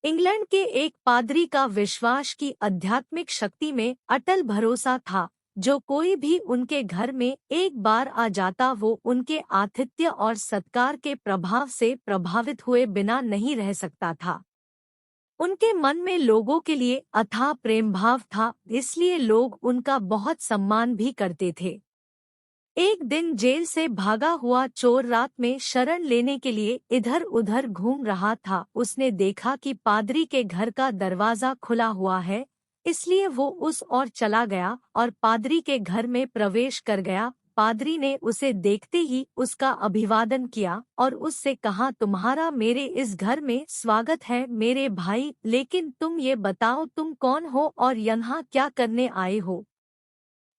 England के एक पादरी का विश्वास की आध्यात्मिक शक्ति में अटल भरोसा था। जो कोई भी उनके घर में एक बार आ जाता वो उनके आतिथ्य और सत्कार के प्रभाव से प्रभावित हुए बिना नहीं रह सकता था। उनके मन में लोगों के लिए अथाह प्रेम भाव था, इसलिए लोग उनका बहुत सम्मान भी करते थे। एक दिन जेल से भागा हुआ चोर रात में शरण लेने के लिए इधर उधर घूम रहा था। उसने देखा कि पादरी के घर का दरवाजा खुला हुआ है, इसलिए वो उस ओर चला गया और पादरी के घर में प्रवेश कर गया। पादरी ने उसे देखते ही उसका अभिवादन किया और उससे कहा, तुम्हारा मेरे इस घर में स्वागत है मेरे भाई, लेकिन तुम ये बताओ तुम कौन हो और यहाँ क्या करने आए हो।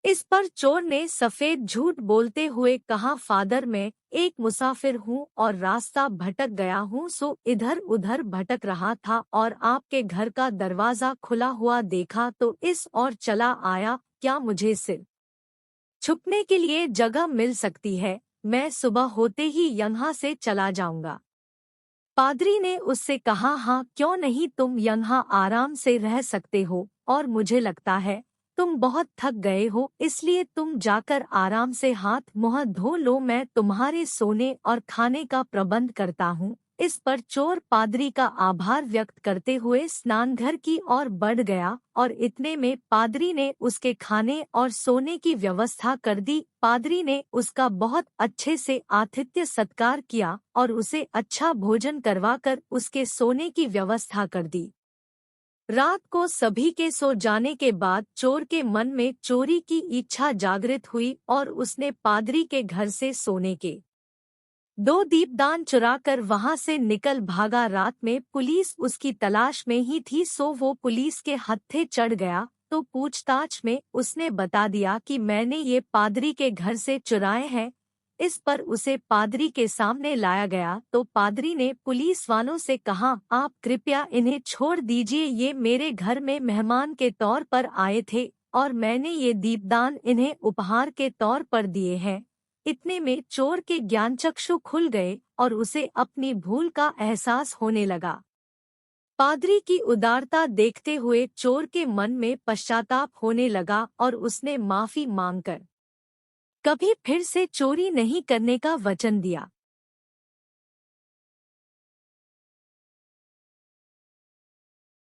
इस पर चोर ने सफेद झूठ बोलते हुए कहा, फादर मैं एक मुसाफिर हूँ और रास्ता भटक गया हूँ, सो इधर उधर भटक रहा था और आपके घर का दरवाजा खुला हुआ देखा तो इस ओर चला आया। क्या मुझे सिर छुपने के लिए जगह मिल सकती है? मैं सुबह होते ही यहाँ से चला जाऊंगा। पादरी ने उससे कहा, हाँ क्यों नहीं, तुम यहाँ आराम से रह सकते हो और मुझे लगता है तुम बहुत थक गए हो, इसलिए तुम जाकर आराम से हाथ मुंह धो लो, मैं तुम्हारे सोने और खाने का प्रबंध करता हूँ। इस पर चोर पादरी का आभार व्यक्त करते हुए स्नानघर की ओर बढ़ गया और इतने में पादरी ने उसके खाने और सोने की व्यवस्था कर दी। पादरी ने उसका बहुत अच्छे से आतिथ्य सत्कार किया और उसे अच्छा भोजन करवाकर उसके सोने की व्यवस्था कर दी। रात को सभी के सो जाने के बाद चोर के मन में चोरी की इच्छा जागृत हुई और उसने पादरी के घर से सोने के 2 दीपदान चुराकर वहां से निकल भागा। रात में पुलिस उसकी तलाश में ही थी, सो वो पुलिस के हत्थे चढ़ गया तो पूछताछ में उसने बता दिया कि मैंने ये पादरी के घर से चुराए हैं। इस पर उसे पादरी के सामने लाया गया तो पादरी ने पुलिस वालों से कहा, आप कृपया इन्हें छोड़ दीजिए, ये मेरे घर में मेहमान के तौर पर आए थे और मैंने ये दीपदान इन्हें उपहार के तौर पर दिए हैं। इतने में चोर के ज्ञानचक्षु खुल गए और उसे अपनी भूल का एहसास होने लगा। पादरी की उदारता देखते हुए चोर के मन में पश्चाताप होने लगा और उसने माफी मांगकर कभी फिर से चोरी नहीं करने का वचन दिया।